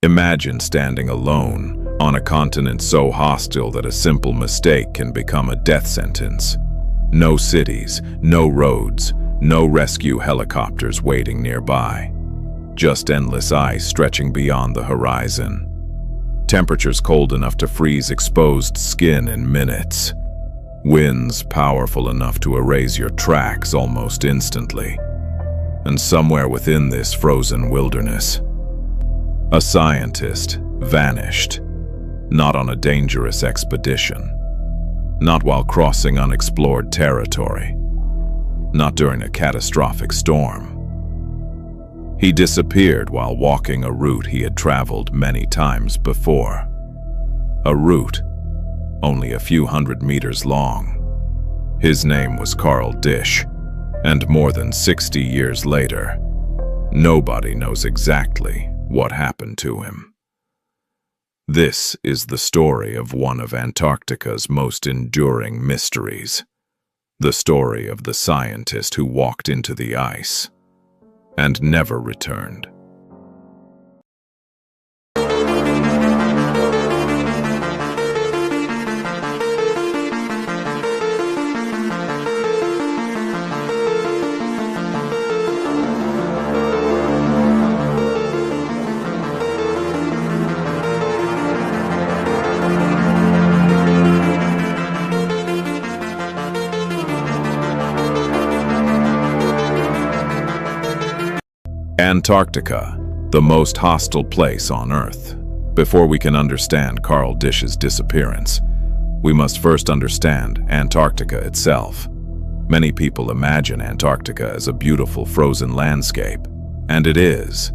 Imagine standing alone on a continent so hostile that a simple mistake can become a death sentence. No cities, no roads, no rescue helicopters waiting nearby. Just endless ice stretching beyond the horizon. Temperatures cold enough to freeze exposed skin in minutes. Winds powerful enough to erase your tracks almost instantly. And somewhere within this frozen wilderness, a scientist vanished. Not on a dangerous expedition. Not while crossing unexplored territory. Not during a catastrophic storm. He disappeared while walking a route he had traveled many times before. A route only a few hundred meters long. His name was Disch, and more than 60 years later, nobody knows exactly what happened to him. This is the story of one of Antarctica's most enduring mysteries. The story of the scientist who walked into the ice and never returned. Antarctica, the most hostile place on Earth. Before we can understand Disch's disappearance, we must first understand Antarctica itself. Many people imagine Antarctica as a beautiful frozen landscape, and it is.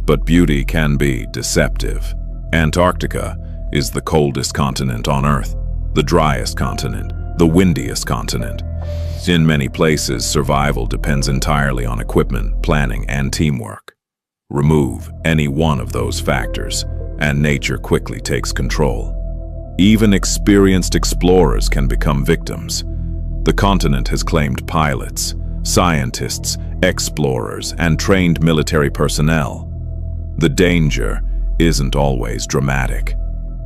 But beauty can be deceptive. Antarctica is the coldest continent on Earth, the driest continent, the windiest continent. In many places, survival depends entirely on equipment, planning, and teamwork. Remove any one of those factors, and nature quickly takes control. Even experienced explorers can become victims. The continent has claimed pilots, scientists, explorers, and trained military personnel. The danger isn't always dramatic.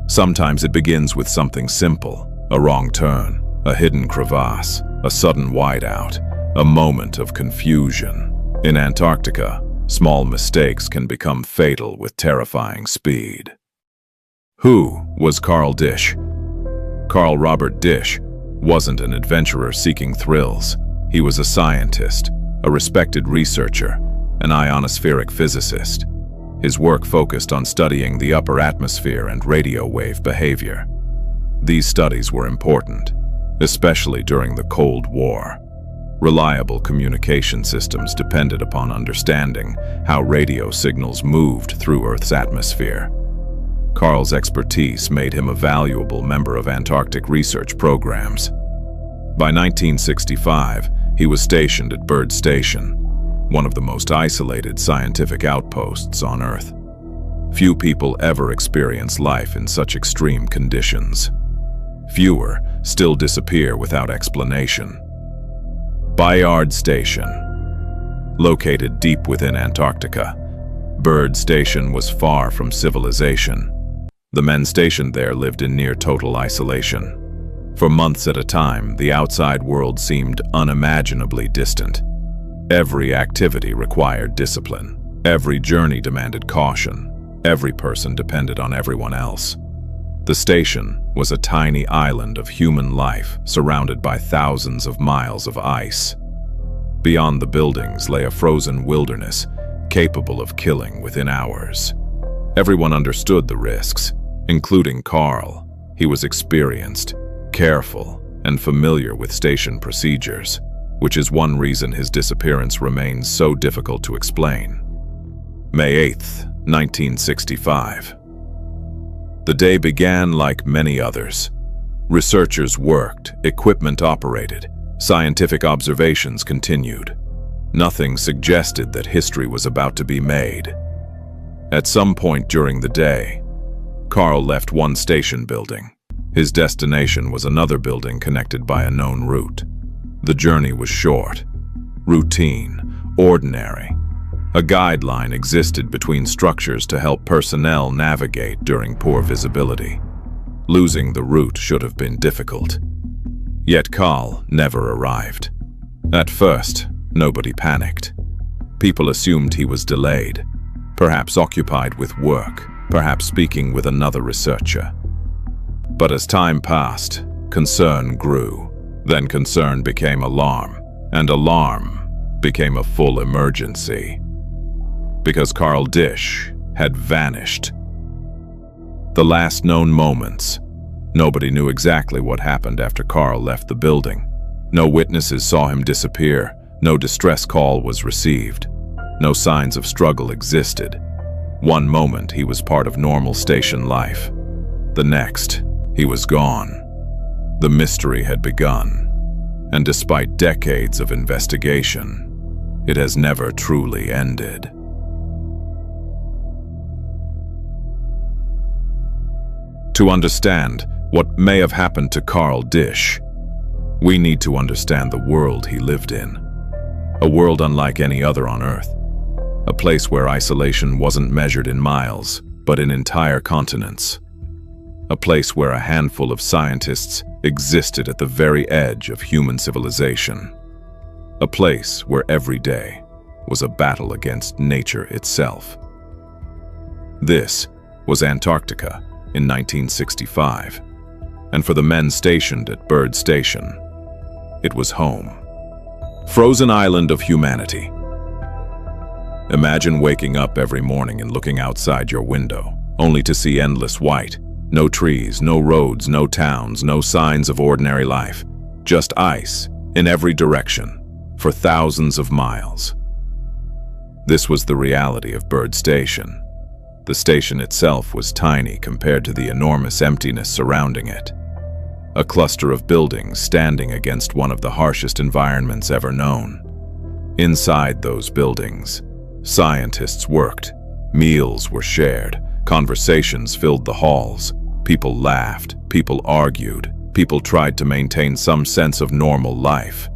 Sometimes it begins with something simple, a wrong turn, a hidden crevasse, a sudden whiteout, a moment of confusion. In Antarctica, small mistakes can become fatal with terrifying speed. Who was Disch? Carl Robert Disch wasn't an adventurer seeking thrills. He was a scientist, a respected researcher, an ionospheric physicist. His work focused on studying the upper atmosphere and radio wave behavior. These studies were important, especially during the Cold War. Reliable communication systems depended upon understanding how radio signals moved through Earth's atmosphere. Carl's expertise made him a valuable member of Antarctic research programs. By 1965, he was stationed at Byrd Station, one of the most isolated scientific outposts on Earth. Few people ever experience life in such extreme conditions. Fewer still disappear without explanation. Byrd Station. Located deep within Antarctica, Byrd Station was far from civilization. The men stationed there lived in near total isolation. For months at a time, the outside world seemed unimaginably distant. Every activity required discipline. Every journey demanded caution. Every person depended on everyone else. The station was a tiny island of human life surrounded by thousands of miles of ice. Beyond the buildings lay a frozen wilderness capable of killing within hours. Everyone understood the risks, including Carl. He was experienced, careful, and familiar with station procedures, which is one reason his disappearance remains so difficult to explain. May 8th, 1965. The day began like many others. Researchers worked, equipment operated, scientific observations continued. Nothing suggested that history was about to be made. At some point during the day, Carl left one station building. His destination was another building connected by a known route. The journey was short, routine, ordinary. A guideline existed between structures to help personnel navigate during poor visibility. Losing the route should have been difficult. Yet Carl never arrived. At first, nobody panicked. People assumed he was delayed, perhaps occupied with work, perhaps speaking with another researcher. But as time passed, concern grew. Then concern became alarm, and alarm became a full emergency. Because Carl Disch had vanished. The last known moments. Nobody knew exactly what happened after Carl left the building. No witnesses saw him disappear. No distress call was received. No signs of struggle existed. One moment he was part of normal station life. The next, he was gone. The mystery had begun. And despite decades of investigation, it has never truly ended. To understand what may have happened to Carl Disch, we need to understand the world he lived in. A world unlike any other on Earth. A place where isolation wasn't measured in miles, but in entire continents. A place where a handful of scientists existed at the very edge of human civilization. A place where every day was a battle against nature itself. This was Antarctica in 1965, and for the men stationed at Byrd Station, it was home. Frozen island of humanity. Imagine waking up every morning and looking outside your window, only to see endless white. No trees, no roads, no towns, no signs of ordinary life. Just ice in every direction for thousands of miles. This was the reality of Byrd Station. The station itself was tiny compared to the enormous emptiness surrounding it. A cluster of buildings standing against one of the harshest environments ever known. Inside those buildings, scientists worked, meals were shared, conversations filled the halls. People laughed, people argued, people tried to maintain some sense of normal life.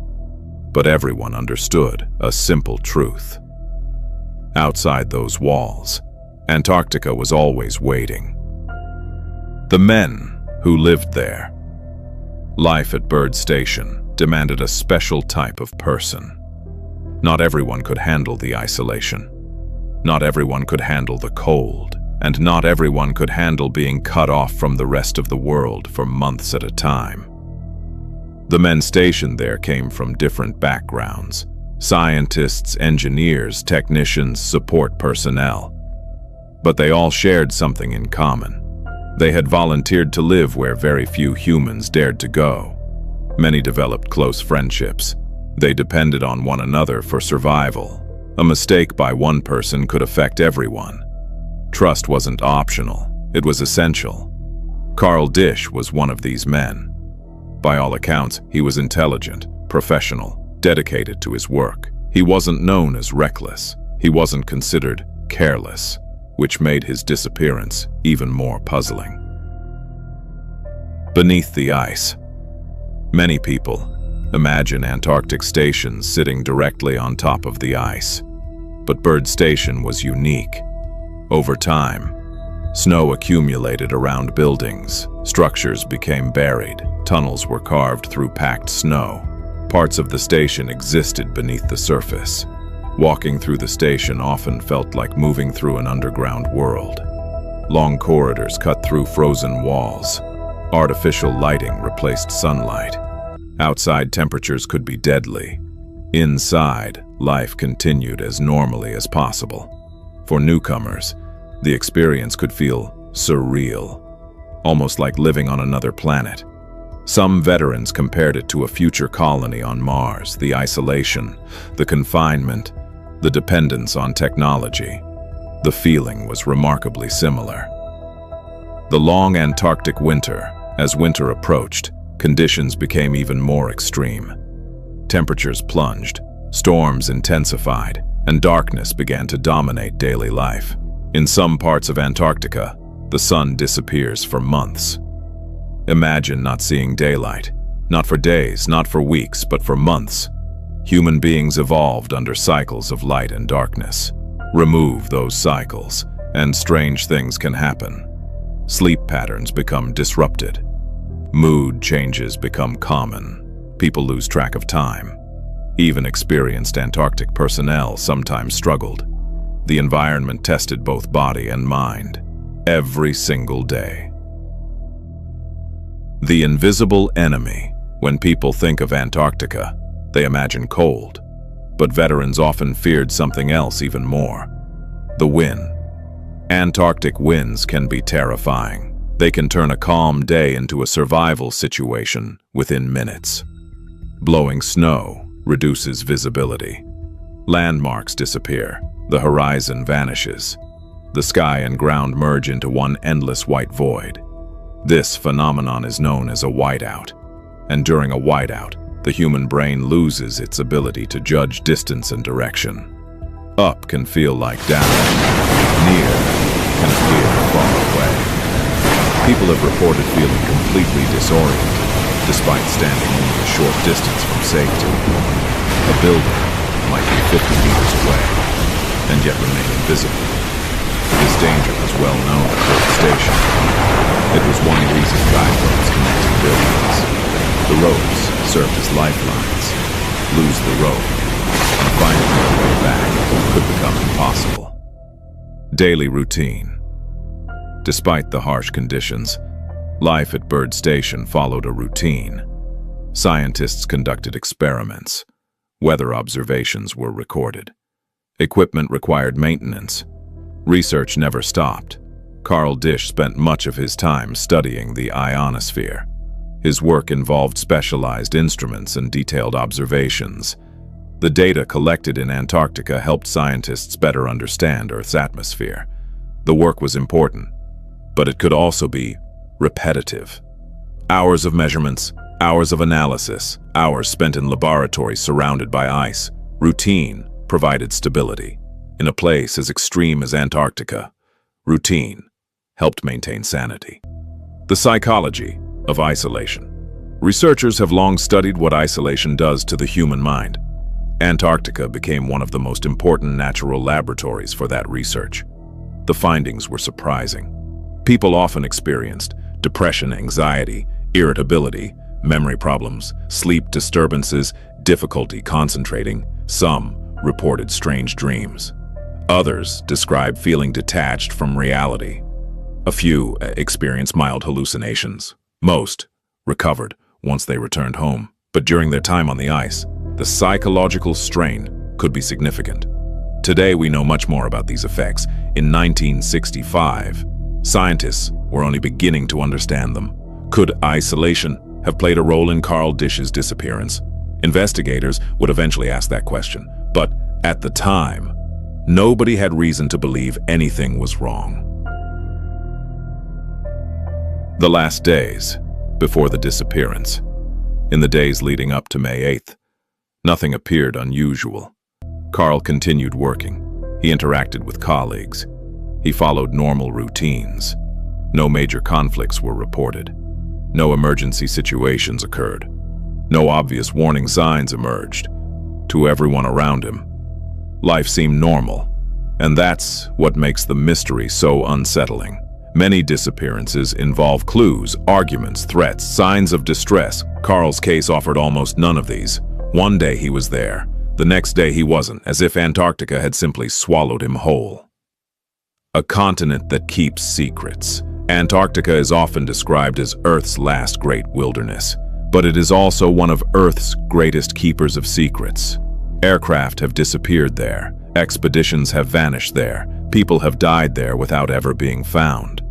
But everyone understood a simple truth. Outside those walls, Antarctica was always waiting. The men who lived there. Life at Byrd Station demanded a special type of person. Not everyone could handle the isolation. Not everyone could handle the cold. And not everyone could handle being cut off from the rest of the world for months at a time. The men stationed there came from different backgrounds. Scientists, engineers, technicians, support personnel. But they all shared something in common. They had volunteered to live where very few humans dared to go. Many developed close friendships. They depended on one another for survival. A mistake by one person could affect everyone. Trust wasn't optional, it was essential. Carl Disch was one of these men. By all accounts, he was intelligent, professional, dedicated to his work. He wasn't known as reckless. He wasn't considered careless, which made his disappearance even more puzzling. Beneath the ice. Many people imagine Antarctic stations sitting directly on top of the ice. But Byrd Station was unique. Over time, snow accumulated around buildings, structures became buried, tunnels were carved through packed snow. Parts of the station existed beneath the surface. Walking through the station often felt like moving through an underground world. Long corridors cut through frozen walls. Artificial lighting replaced sunlight. Outside temperatures could be deadly. Inside, life continued as normally as possible. For newcomers, the experience could feel surreal, almost like living on another planet. Some veterans compared it to a future colony on Mars. The isolation, the confinement, the dependence on technology. The feeling was remarkably similar. The long Antarctic winter. As winter approached, conditions became even more extreme. Temperatures plunged, storms intensified, and darkness began to dominate daily life. In some parts of Antarctica, the sun disappears for months. Imagine not seeing daylight, not for days, not for weeks, but for months. Human beings evolved under cycles of light and darkness. Remove those cycles, and strange things can happen. Sleep patterns become disrupted. Mood changes become common. People lose track of time. Even experienced Antarctic personnel sometimes struggled. The environment tested both body and mind, every single day. The invisible enemy. When people think of Antarctica, they imagine cold. But veterans often feared something else even more: the wind. Antarctic winds can be terrifying. They can turn a calm day into a survival situation within minutes. Blowing snow reduces visibility. Landmarks disappear. The horizon vanishes. The sky and ground merge into one endless white void. This phenomenon is known as a whiteout. And during a whiteout, the human brain loses its ability to judge distance and direction. Up can feel like down. Near can appear far away. People have reported feeling completely disoriented, despite standing only a short distance from safety. A building might be 50 meters away, and yet remain invisible. This danger was well known at Port Station. It was one reason guideroads connected buildings. The ropes served as lifelines. Lose the rope, and finding your way back could become impossible. Daily routine. Despite the harsh conditions, life at Bird Station followed a routine. Scientists conducted experiments. Weather observations were recorded. Equipment required maintenance. Research never stopped. Carl Disch spent much of his time studying the ionosphere. His work involved specialized instruments and detailed observations. The data collected in Antarctica helped scientists better understand Earth's atmosphere. The work was important, but it could also be repetitive. Hours of measurements, hours of analysis, hours spent in laboratories surrounded by ice. Routine provided stability. In a place as extreme as Antarctica, routine helped maintain sanity. The psychology of isolation. Researchers have long studied what isolation does to the human mind. Antarctica became one of the most important natural laboratories for that research. The findings were surprising. People often experienced depression, anxiety, irritability, memory problems, sleep disturbances, difficulty concentrating. Some reported strange dreams. Others described feeling detached from reality. A few experienced mild hallucinations. Most recovered once they returned home. But during their time on the ice, the psychological strain could be significant. Today we know much more about these effects. In 1965, scientists were only beginning to understand them. Could isolation have played a role in Carl Disch's disappearance? Investigators would eventually ask that question, but at the time, nobody had reason to believe anything was wrong. The last days before the disappearance. In the days leading up to May 8th, nothing appeared unusual. Carl continued working. He interacted with colleagues. He followed normal routines. No major conflicts were reported. No emergency situations occurred. No obvious warning signs emerged. To everyone around him, life seemed normal, and that's what makes the mystery so unsettling. Many disappearances involve clues, arguments, threats, signs of distress. Carl's case offered almost none of these. One day he was there. The next day he wasn't, as if Antarctica had simply swallowed him whole. A continent that keeps secrets. Antarctica is often described as Earth's last great wilderness, but it is also one of Earth's greatest keepers of secrets. Aircraft have disappeared there. Expeditions have vanished there. People have died there without ever being found.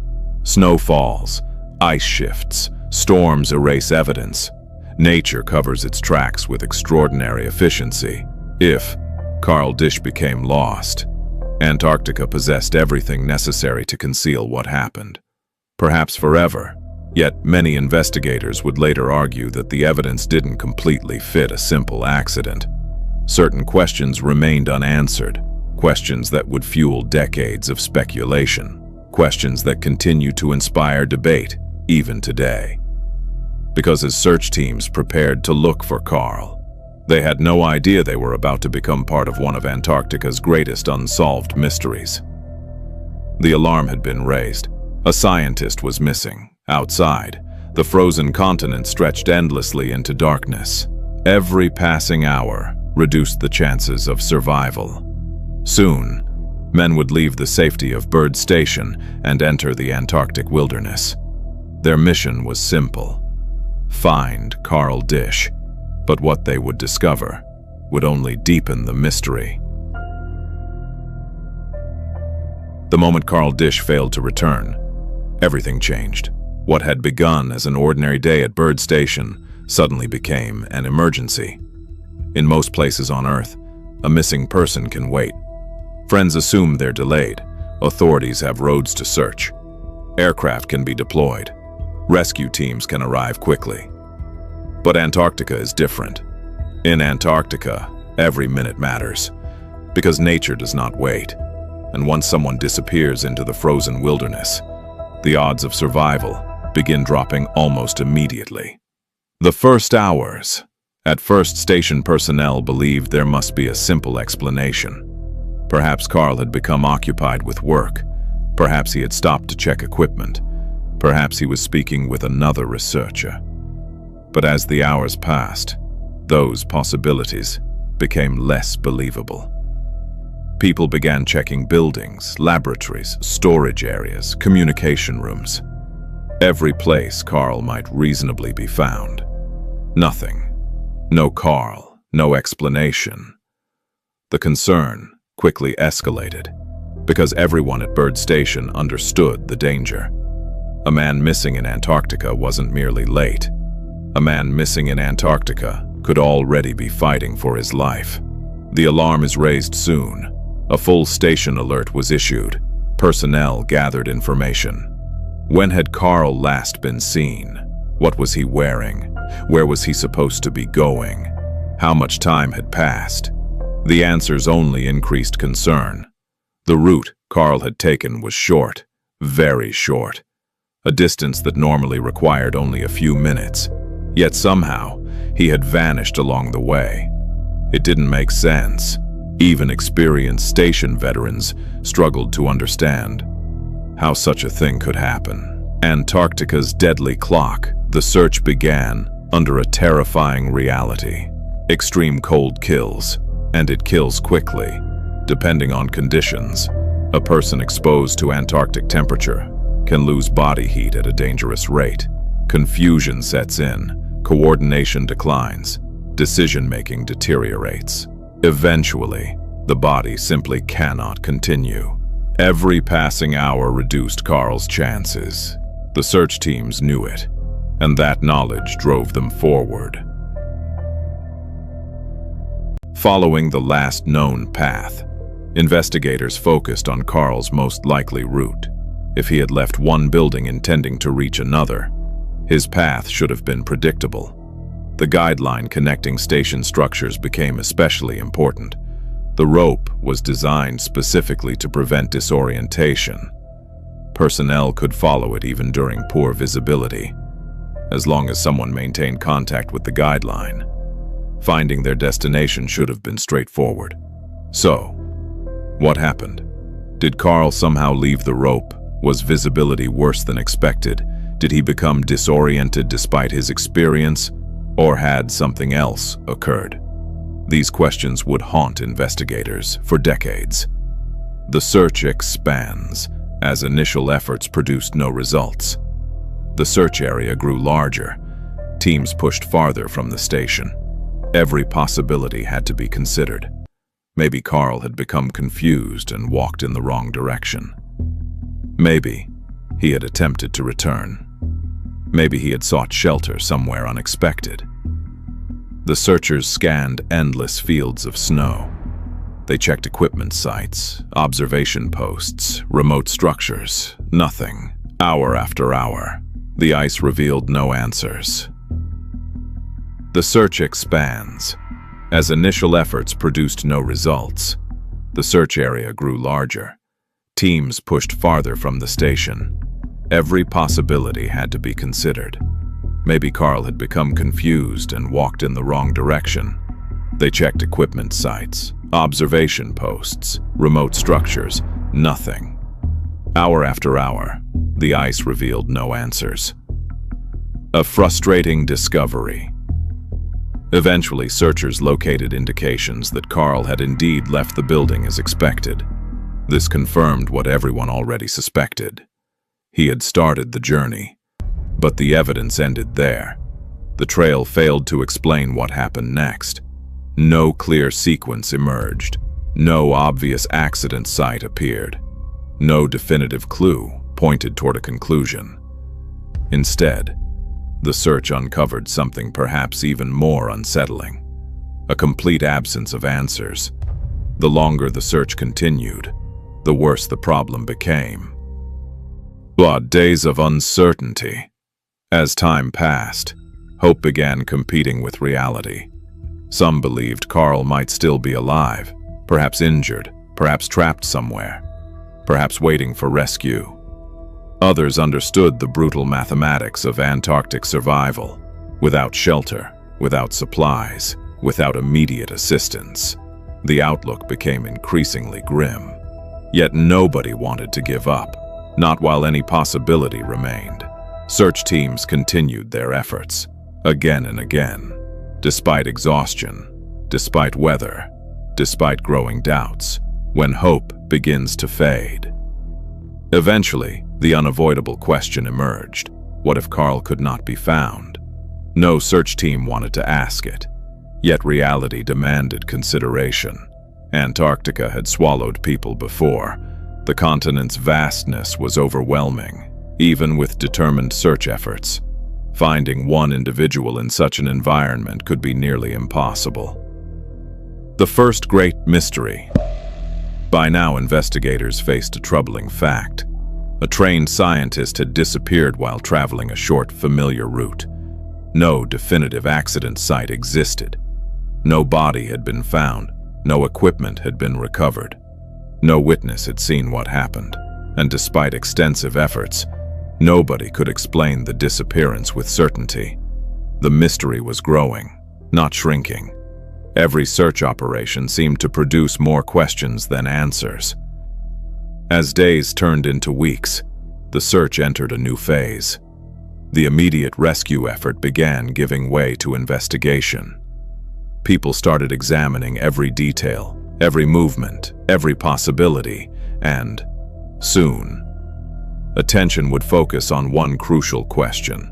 Snow falls, ice shifts, storms erase evidence. Nature covers its tracks with extraordinary efficiency. If Carl Disch became lost, Antarctica possessed everything necessary to conceal what happened. Perhaps forever. Yet many investigators would later argue that the evidence didn't completely fit a simple accident. Certain questions remained unanswered, questions that would fuel decades of speculation, questions that continue to inspire debate even today. Because as search teams prepared to look for Carl, They had no idea they were about to become part of one of Antarctica's greatest unsolved mysteries. The alarm had been raised. A scientist was missing. Outside, the frozen continent stretched endlessly into darkness. Every passing hour reduced the chances of survival. Soon, men would leave the safety of Bird Station and enter the Antarctic wilderness. Their mission was simple: find Carl Disch. But what they would discover would only deepen the mystery. The moment Carl Disch failed to return, everything changed. What had begun as an ordinary day at Bird Station suddenly became an emergency. In most places on Earth, a missing person can wait. Friends assume they're delayed. Authorities have roads to search. Aircraft can be deployed. Rescue teams can arrive quickly. But Antarctica is different. In Antarctica, every minute matters, because nature does not wait. And once someone disappears into the frozen wilderness, the odds of survival begin dropping almost immediately. The first hours. At first, station personnel believed there must be a simple explanation. Perhaps Carl had become occupied with work. Perhaps he had stopped to check equipment. Perhaps he was speaking with another researcher. But as the hours passed, those possibilities became less believable. People began checking buildings, laboratories, storage areas, communication rooms. Every place Carl might reasonably be found. Nothing. No Carl, no explanation. The concern quickly escalated, because everyone at Bird Station understood the danger. A man missing in Antarctica wasn't merely late. A man missing in Antarctica could already be fighting for his life. The alarm is raised soon. A full station alert was issued. Personnel gathered information. When had Carl last been seen? What was he wearing? Where was he supposed to be going? How much time had passed? The answers only increased concern. The route Carl had taken was short, very short. A distance that normally required only a few minutes. Yet somehow, he had vanished along the way. It didn't make sense. Even experienced station veterans struggled to understand how such a thing could happen. Antarctica's deadly clock, the search began under a terrifying reality. Extreme cold kills, and it kills quickly, depending on conditions. A person exposed to Antarctic temperature can lose body heat at a dangerous rate. Confusion sets in. Coordination declines, decision-making deteriorates. Eventually, the body simply cannot continue. Every passing hour reduced Carl's chances. The search teams knew it, and that knowledge drove them forward. Following the last known path, investigators focused on Carl's most likely route. If he had left one building intending to reach another, his path should have been predictable. The guideline connecting station structures became especially important. The rope was designed specifically to prevent disorientation. Personnel could follow it even during poor visibility, as long as someone maintained contact with the guideline. Finding their destination should have been straightforward. So, what happened? Did Carl somehow leave the rope? Was visibility worse than expected? Did he become disoriented despite his experience? Or had something else occurred? These questions would haunt investigators for decades. The search expands as initial efforts produced no results. The search area grew larger. Teams pushed farther from the station. Every possibility had to be considered. Maybe Carl had become confused and walked in the wrong direction. Maybe he had attempted to return. Maybe he had sought shelter somewhere unexpected. The searchers scanned endless fields of snow. They checked equipment sites, observation posts, remote structures. Nothing. Hour after hour. The ice revealed no answers. The search expands. As initial efforts produced no results, the search area grew larger. Teams pushed farther from the station. Every possibility had to be considered. Maybe Carl had become confused and walked in the wrong direction. They checked equipment sites, observation posts, remote structures, nothing. Hour after hour, the ice revealed no answers. A frustrating discovery. Eventually, searchers located indications that Carl had indeed left the building as expected. This confirmed what everyone already suspected. He had started the journey, but the evidence ended there. The trail failed to explain what happened next. No clear sequence emerged. No obvious accident site appeared. No definitive clue pointed toward a conclusion. Instead, the search uncovered something perhaps even more unsettling. A complete absence of answers. The longer the search continued, the worse the problem became. Days of uncertainty. As time passed, hope began competing with reality. Some believed Carl might still be alive, perhaps injured, perhaps trapped somewhere, perhaps waiting for rescue. Others understood the brutal mathematics of Antarctic survival. Without shelter, without supplies, without immediate assistance, the outlook became increasingly grim. Yet nobody wanted to give up, not while any possibility remained. Search teams continued their efforts, again and again, despite exhaustion, despite weather, despite growing doubts, when hope begins to fade. Eventually, the unavoidable question emerged. What if Carl could not be found? No search team wanted to ask it, yet reality demanded consideration. Antarctica had swallowed people before. The continent's vastness was overwhelming, even with determined search efforts. Finding one individual in such an environment could be nearly impossible. The first great mystery. By now, investigators faced a troubling fact. A trained scientist had disappeared while traveling a short, familiar route. No definitive accident site existed. No body had been found. No equipment had been recovered. No witness had seen what happened. And despite extensive efforts, nobody could explain the disappearance with certainty. The mystery was growing, not shrinking. Every search operation seemed to produce more questions than answers. As days turned into weeks, the search entered a new phase. The immediate rescue effort began giving way to investigation. People started examining every detail, every movement, every possibility, and soon, attention would focus on one crucial question.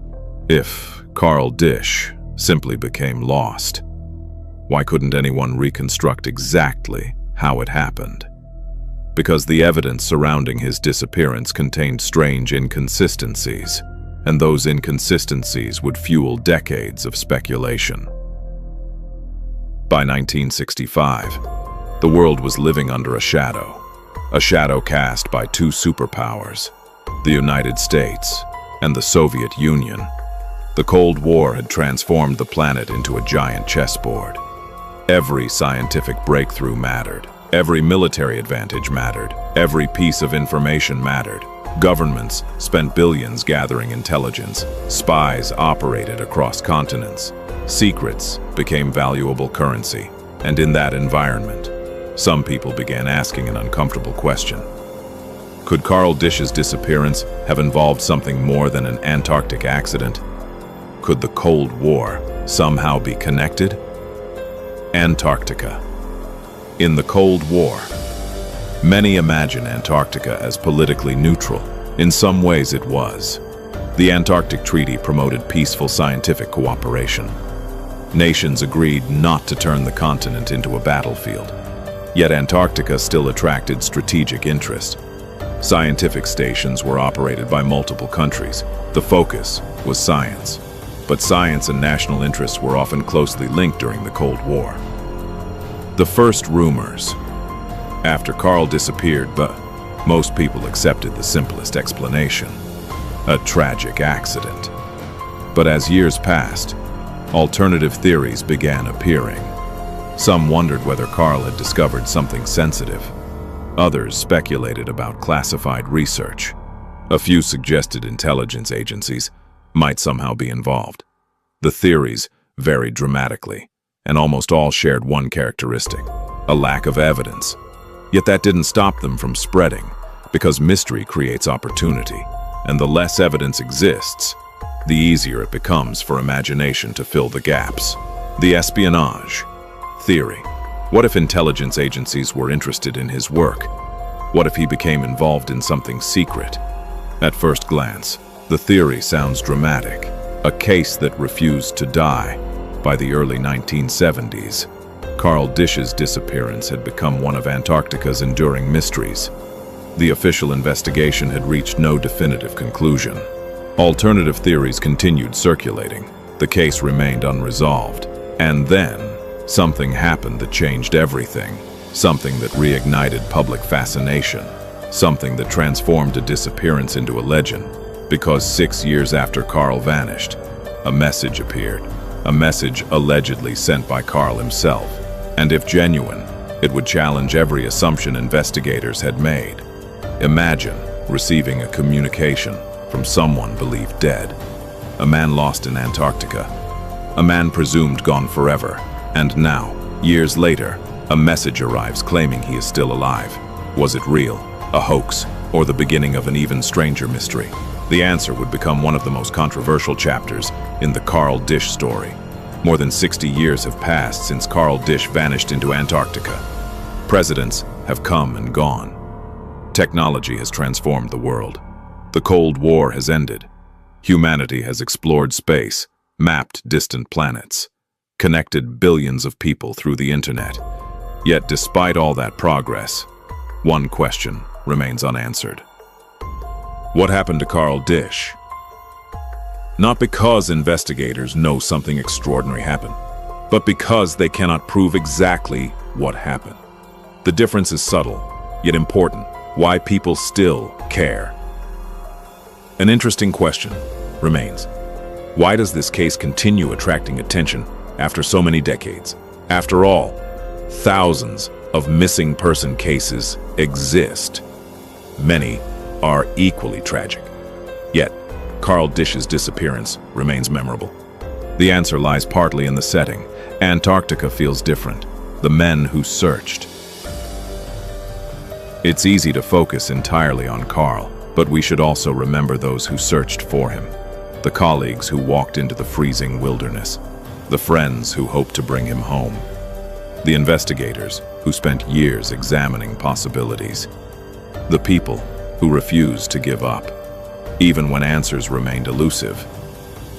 If Carl Disch simply became lost, why couldn't anyone reconstruct exactly how it happened? Because the evidence surrounding his disappearance contained strange inconsistencies, and those inconsistencies would fuel decades of speculation. By 1965, the world was living under a shadow cast by two superpowers, the United States and the Soviet Union. The Cold War had transformed the planet into a giant chessboard. Every scientific breakthrough mattered. Every military advantage mattered. Every piece of information mattered. Governments spent billions gathering intelligence. Spies operated across continents. Secrets became valuable currency. And in that environment, some people began asking an uncomfortable question. Could Carl Disch's disappearance have involved something more than an Antarctic accident? Could the Cold War somehow be connected? Antarctica. In the Cold War, many imagine Antarctica as politically neutral. In some ways it was. The Antarctic Treaty promoted peaceful scientific cooperation. Nations agreed not to turn the continent into a battlefield. Yet Antarctica still attracted strategic interest. Scientific stations were operated by multiple countries. The focus was science. But science and national interests were often closely linked during the Cold War. The first rumors. After Carl disappeared, but most people accepted the simplest explanation: a tragic accident. But as years passed, alternative theories began appearing. Some wondered whether Carl had discovered something sensitive. Others speculated about classified research. A few suggested intelligence agencies might somehow be involved. The theories varied dramatically, and almost all shared one characteristic: a lack of evidence. Yet that didn't stop them from spreading, because mystery creates opportunity, and the less evidence exists, the easier it becomes for imagination to fill the gaps. The espionage theory. What if intelligence agencies were interested in his work? What if he became involved in something secret? At first glance, the theory sounds dramatic, a case that refused to die. By the early 1970s, Carl Disch's disappearance had become one of Antarctica's enduring mysteries. The official investigation had reached no definitive conclusion. Alternative theories continued circulating. The case remained unresolved. And then, something happened that changed everything. Something that reignited public fascination. Something that transformed a disappearance into a legend. Because 6 years after Carl vanished, a message appeared. A message allegedly sent by Carl himself. And if genuine, it would challenge every assumption investigators had made. Imagine receiving a communication from someone believed dead. A man lost in Antarctica. A man presumed gone forever. And now, years later, a message arrives claiming he is still alive. Was it real, a hoax, or the beginning of an even stranger mystery? The answer would become one of the most controversial chapters in the Carl Disch story. More than 60 years have passed since Carl Disch vanished into Antarctica. Presidents have come and gone. Technology has transformed the world. The Cold War has ended. Humanity has explored space, mapped distant planets, connected billions of people through the internet. Yet despite all that progress, one question remains unanswered. What happened to Carl Disch? Not because investigators know something extraordinary happened, but because they cannot prove exactly what happened. The difference is subtle, yet important. Why people still care. An interesting question remains. Why does this case continue attracting attention after so many decades? After all, thousands of missing person cases exist. Many are equally tragic. Yet, Carl Disch's disappearance remains memorable. The answer lies partly in the setting. Antarctica feels different. The men who searched. It's easy to focus entirely on Carl, but we should also remember those who searched for him. The colleagues who walked into the freezing wilderness. The friends who hoped to bring him home. The investigators who spent years examining possibilities. The people who refused to give up, even when answers remained elusive.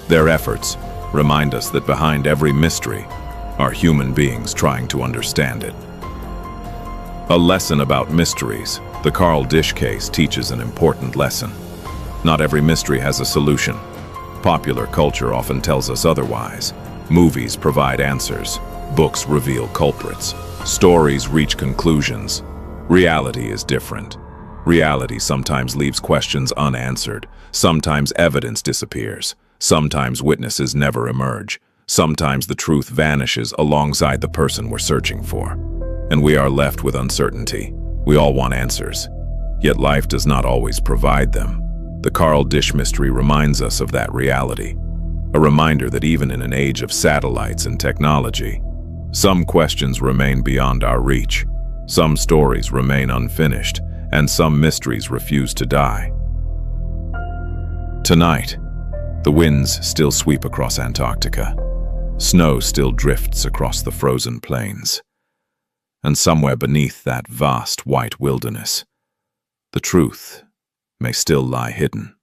Their efforts remind us that behind every mystery are human beings trying to understand it. A lesson about mysteries. The Carl Disch case teaches an important lesson. Not every mystery has a solution. Popular culture often tells us otherwise. Movies provide answers. Books reveal culprits. Stories reach conclusions. Reality is different. Reality sometimes leaves questions unanswered. Sometimes evidence disappears. Sometimes witnesses never emerge. Sometimes the truth vanishes alongside the person we're searching for. And we are left with uncertainty. We all want answers. Yet life does not always provide them. The Carl Disch mystery reminds us of that reality. A reminder that even in an age of satellites and technology, some questions remain beyond our reach. Some stories remain unfinished. And some mysteries refuse to die. Tonight, the winds still sweep across Antarctica. Snow still drifts across the frozen plains. And somewhere beneath that vast white wilderness, the truth may still lie hidden.